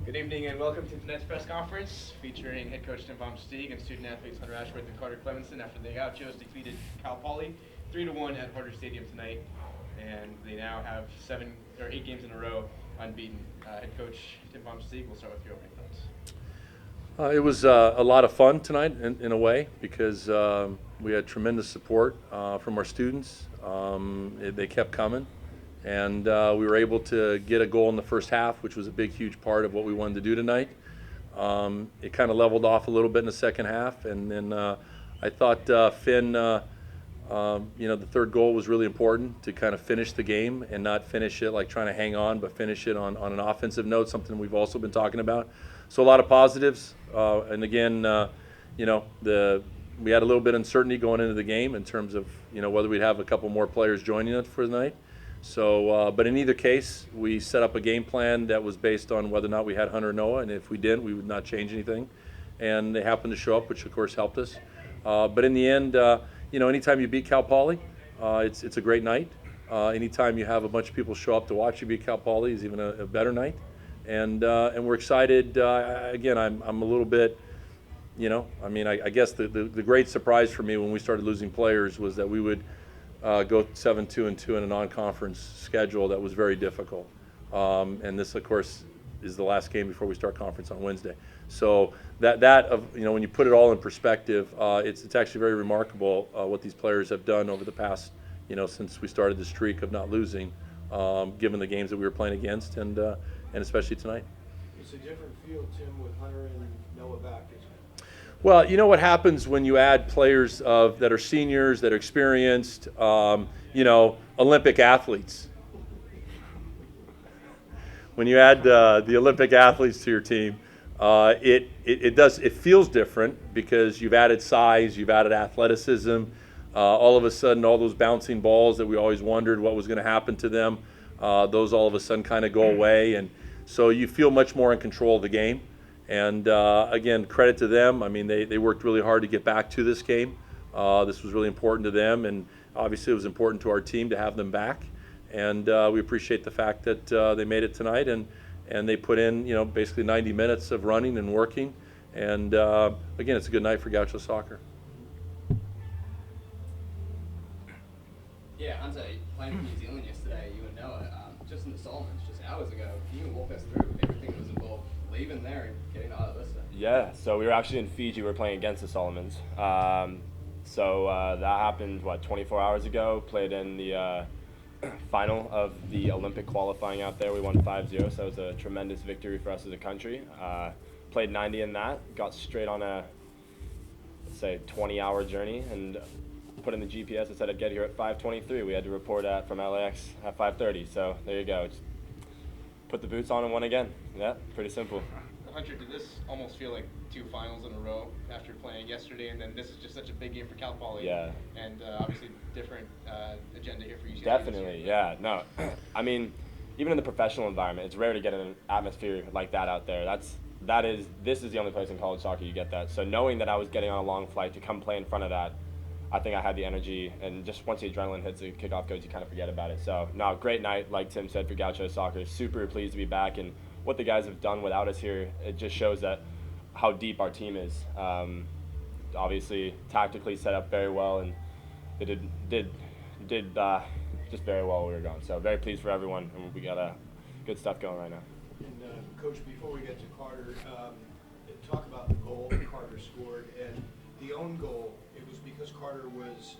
Good evening and welcome to tonight's press conference featuring head coach Tim Stieg and student athletes Hunter Ashworth and Carter Clemenson after the Gauchos defeated Cal Poly 3-1 at Harder Stadium tonight, and they now have 8 games in a row unbeaten. Head coach Tim Stieg, we'll start with your opening thoughts. It was a lot of fun tonight in a way because we had tremendous support from our students. They kept coming. And we were able to get a goal in the first half, which was a big, huge part of what we wanted to do tonight. It kind of leveled off a little bit in the second half, and then I thought Finn, the third goal was really important to kind of finish the game and not finish it like trying to hang on, but finish it on an offensive note, something we've also been talking about. So a lot of positives, and again, we had a little bit of uncertainty going into the game in terms of whether we'd have a couple more players joining us for the night. So, but in either case, we set up a game plan that was based on whether or not we had Hunter and Noah, and if we didn't, we would not change anything. And they happened to show up, which of course helped us. But in the end, anytime you beat Cal Poly, it's a great night. Anytime you have a bunch of people show up to watch you beat Cal Poly is even a better night. And we're excited. Again, I'm a little bit, I guess the great surprise for me when we started losing players was that we would go 7-2-2 in a non-conference schedule that was very difficult. And this, of course, is the last game before we start conference on Wednesday. So when you put it all in perspective, it's actually very remarkable what these players have done over the past, since we started the streak of not losing, given the games that we were playing against, and especially tonight. It's a different field, Tim, with Hunter and Noah back. Well, you know what happens when you add players that are seniors, that are experienced, Olympic athletes. When you add the Olympic athletes to your team, it feels different because you've added size, you've added athleticism. All of a sudden, all those bouncing balls that we always wondered what was going to happen to them, those all of a sudden kind of go away, and so you feel much more in control of the game. And again, credit to them. I mean, they worked really hard to get back to this game. This was really important to them, and obviously it was important to our team to have them back. And we appreciate the fact that they made it tonight, and they put in, basically 90 minutes of running and working. And again, it's a good night for Gaucho soccer. Yeah, Hunter, playing for New Zealand yesterday, you and Noah, just in the Solomons, just hours ago. Can you walk us through everything that was involved, leaving there and getting to Isla? Yeah, so we were actually in Fiji. We were playing against the Solomons. That happened, 24 hours ago. Played in the final of the Olympic qualifying out there. We won 5-0, so it was a tremendous victory for us as a country. Played 90 in that, got straight on a, 20-hour journey, and put in the GPS. It said I'd get here at 5:23. We had to report from LAX at 5:30, so there you go. Just put the boots on and won again. Yeah, pretty simple. Hunter, did this almost feel like 2 finals in a row after playing yesterday, and then this is just such a big game for Cal Poly? Yeah. And obviously different agenda here for UCSB. Definitely, yeah. No, I mean, even in the professional environment, it's rare to get an atmosphere like that out there. This is the only place in college soccer you get that. So knowing that I was getting on a long flight to come play in front of that, I think I had the energy, and just once the adrenaline hits, the kickoff goes, you kind of forget about it. So, no, great night, like Tim said, for Gaucho soccer. Super pleased to be back, and what the guys have done without us here, it just shows that how deep our team is. Obviously, tactically set up very well, and they did just very well while we were gone. So very pleased for everyone, and we got good stuff going right now. And Coach, before we get to Carter, talk about the goal that Carter scored and the own goal. It was because Carter was,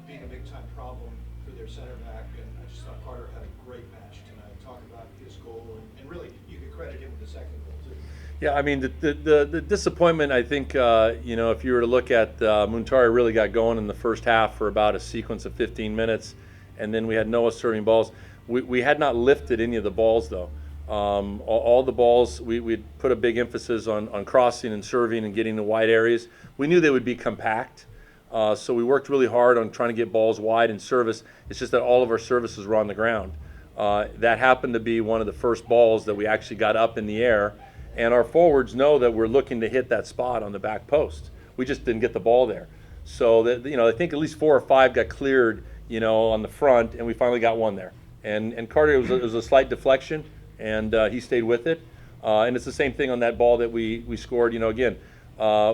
being a big-time problem for their center back, and I just thought Carter had a great match tonight. Talk about his goal, and really, you could credit him with the second goal, too. Yeah, I mean, the disappointment, I think, if you were to look at Muntari really got going in the first half for about a sequence of 15 minutes, and then we had Noah serving balls. We had not lifted any of the balls, though. All the balls, we'd put a big emphasis on crossing and serving and getting the wide areas. We knew they would be compact, so we worked really hard on trying to get balls wide and service. It's just that all of our services were on the ground. That happened to be one of the first balls that we actually got up in the air, and our forwards know that we're looking to hit that spot on the back post. We just didn't get the ball there. So that, I think at least 4 or 5 got cleared, on the front, and we finally got one there. And Carter, it was a slight deflection, and he stayed with it. And it's the same thing on that ball that we scored. Again,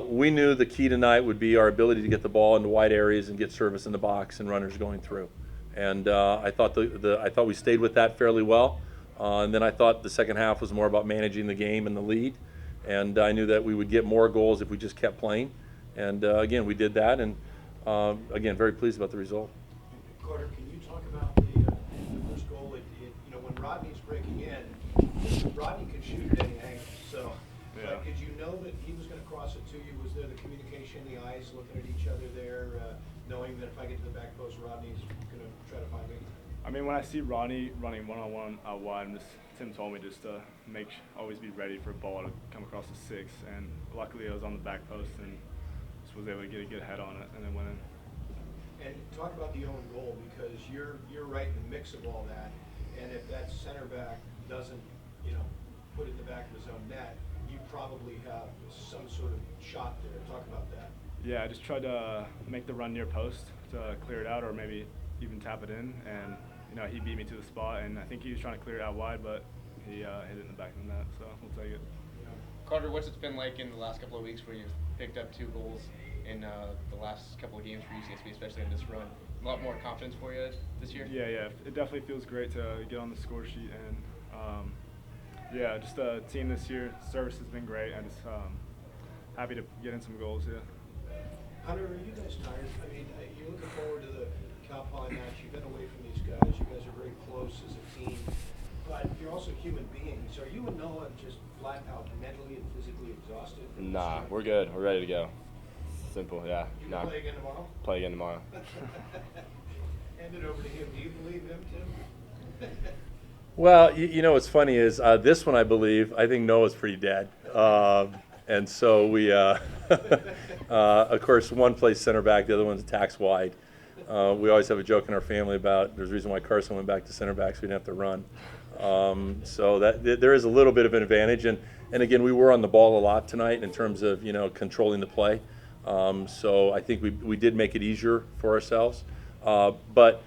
we knew the key tonight would be our ability to get the ball into wide areas and get service in the box and runners going through. And I thought I thought we stayed with that fairly well. And then I thought the second half was more about managing the game and the lead. And I knew that we would get more goals if we just kept playing. And again, we did that. And again, very pleased about the result. Carter, can you talk about the first goal? When Rodney's breaking in, Rodney can shoot at any angle. So, but did you know that he was going to cross it to you? Was there the communication, the eyes looking at each other there, knowing that if I get to the back post, Rodney's going to try to find me? I mean, when I see Rodney running one-on-one out wide, Tim told me just to always be ready for a ball to come across the 6, and luckily I was on the back post and just was able to get a good head on it and then went in. And talk about the own goal, because you're right in the mix of all that, and if that center back doesn't, put it in the back of his own net, you probably have some sort of shot there. Talk about that. Yeah, I just tried to make the run near post to clear it out, or maybe even tap it in, and he beat me to the spot, and I think he was trying to clear it out wide, but he hit it in the back of the net, so we'll take it. Carter, what's it been like in the last couple of weeks where you've picked up 2 goals in the last couple of games for UCSB, especially in this run? A lot more confidence for you this year? Yeah, it definitely feels great to get on the score sheet, and just the team this year, service has been great, and just happy to get in some goals, yeah. Hunter, are you guys tired? I mean, you're looking forward to the Cal Poly match. You've been away from these guys. You guys are very close as a team, but you're also human beings. Are you and Noah just flat out mentally and physically exhausted? Nah, we're good. We're ready to go. Simple, yeah. You can play again tomorrow? Play again tomorrow. Hand it over to him. Do you believe him, Tim? Well, what's funny is this one, I think Noah's pretty dead. And so we, of course, one plays center back, the other one's attacks wide. We always have a joke in our family about there's a reason why Carson went back to center back so we didn't have to run. So that there is a little bit of an advantage. And again, we were on the ball a lot tonight in terms of, controlling the play. So I think we did make it easier for ourselves. But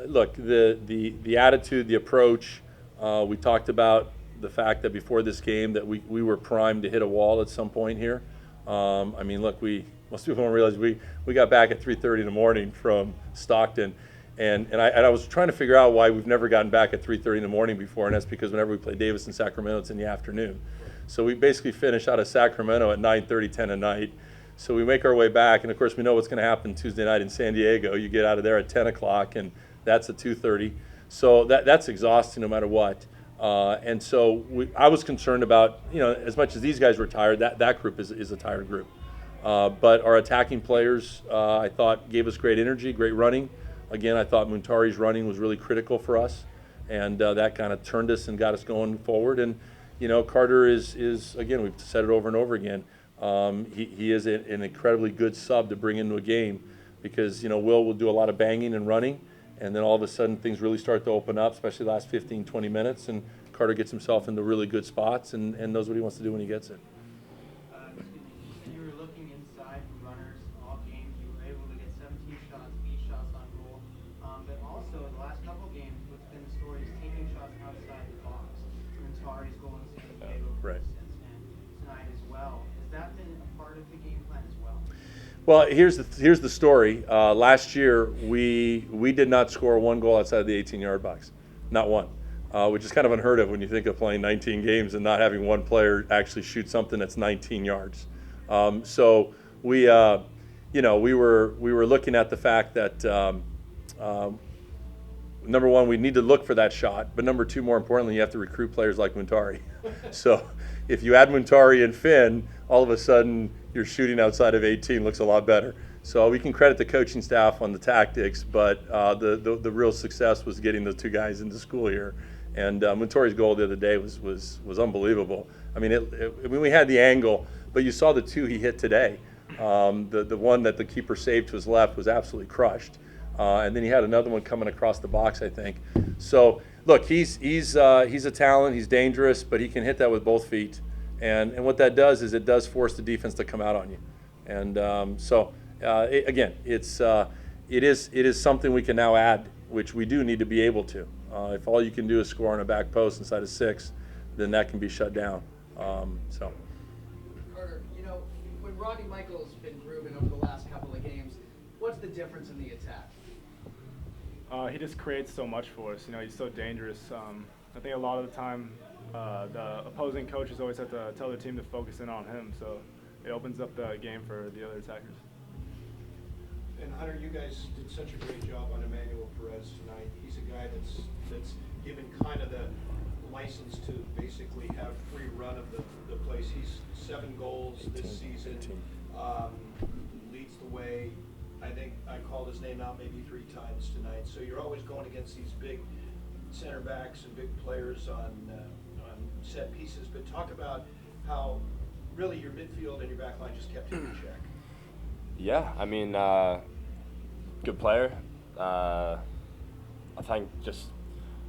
look, the attitude, the approach, we talked about the fact that before this game that we were primed to hit a wall at some point here. I mean, look, most people don't realize we got back at 3:30 in the morning from Stockton, and I was trying to figure out why we've never gotten back at 3:30 in the morning before, and that's because whenever we play Davis in Sacramento, it's in the afternoon. So we basically finish out of Sacramento at 9:30, 10 at night. So we make our way back, and of course we know what's going to happen Tuesday night in San Diego. You get out of there at 10 o'clock, and that's at 2:30. So that's exhausting no matter what. And so I was concerned about, as much as these guys were tired, that group is a tired group. But our attacking players, I thought, gave us great energy, great running. Again, I thought Muntari's running was really critical for us, and that kind of turned us and got us going forward. And, Carter is again, we've said it over and over again, he is an incredibly good sub to bring into a game because, Will do a lot of banging and running, and then all of a sudden things really start to open up, especially the last 15, 20 minutes, and Carter gets himself into really good spots and knows what he wants to do when he gets it. You were looking inside runners all game. You were able to get 17 shots, 8 shots on goal. But also, in the last couple games, what's been the story is taking shots outside the box. Muntari's goal in San Diego, for Right. instance, and tonight as well. Has that been a part of the game plan as well? Well, here's the story. Last year, we did not score 1 goal outside of the 18-yard box, not one, which is kind of unheard of when you think of playing 19 games and not having one player actually shoot something that's 19 yards. So we were looking at the fact that number one, we need to look for that shot, but number two, more importantly, you have to recruit players like Muntari. So if you add Muntari and Finn, all of a sudden your shooting outside of 18 looks a lot better. So we can credit the coaching staff on the tactics, but the real success was getting the 2 guys into school here. And Muntari's goal the other day was unbelievable. I mean, we had the angle, but you saw the 2 he hit today. The one that the keeper saved to his left was absolutely crushed. And then he had another one coming across the box, I think. So look, he's a talent. He's dangerous, but he can hit that with both feet. And what that does is it does force the defense to come out on you. And again, it is something we can now add, which we do need to be able to. If all you can do is score on a back post inside of 6, then that can be shut down. So. Carter, you know, when Rodney Michael's been grooving over the last couple of games, what's the difference in the attack? He just creates so much for us. You know, he's so dangerous. I think a lot of the time the opposing coaches always have to tell their team to focus in on him, so it opens up the game for the other attackers. And Hunter, you guys did such a great job on Emmanuel Perez tonight. He's a guy that's given kind of the license to basically have free run of the place. He's 7 goals this season, leads the way. I think I called his name out maybe 3 times tonight. So you're always going against these big center backs and big players on set pieces. But talk about how really your midfield and your back line just kept him in check. Yeah, I mean, good player. I think just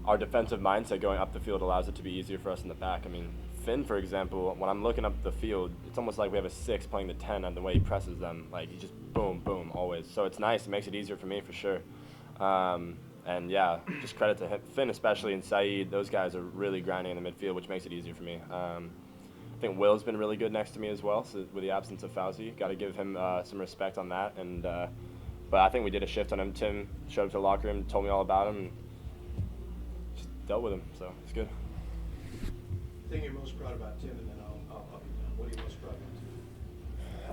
our defensive mindset going up the field allows it to be easier for us in the back. I mean, Finn, for example, when I'm looking up the field, it's almost like we have a 6 playing the 10 and the way he presses them. Like, he just boom, boom, always. So it's nice. It makes it easier for me, for sure. And, yeah, just credit to him. Finn especially and Saeed, those guys are really grinding in the midfield, which makes it easier for me. I think Will's been really good next to me as well, so with the absence of Fauci. Got to give him some respect on that. And but I think we did a shift on him. Tim showed up to the locker room, told me all about him, and just dealt with him. So it's good. The thing you're most proud about, Tim, and then I'll up you down. What are you most proud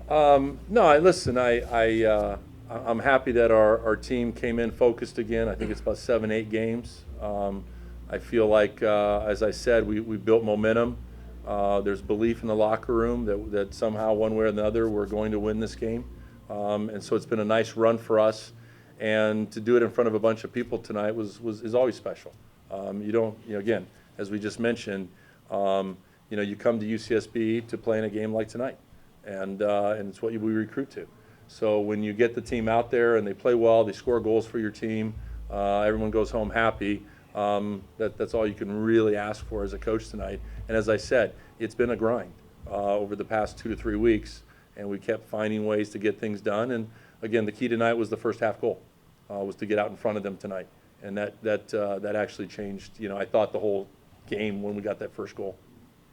about, Tim? No, listen, I'm happy that our team came in focused again. I think it's about 7-8 games. I feel like, as I said, we built momentum. There's belief in the locker room that somehow, one way or another, we're going to win this game. And so it's been a nice run for us. And to do it in front of a bunch of people tonight is always special. Again, as we just mentioned, you come to UCSB to play in a game like tonight. And it's what we recruit to. So when you get the team out there and they play well, they score goals for your team, everyone goes home happy. That's all you can really ask for as a coach tonight. And as I said, it's been a grind over the past 2 to 3 weeks, and we kept finding ways to get things done. And again, the key tonight was the first half goal, was to get out in front of them tonight, and that actually changed. I thought the whole game when we got that first goal.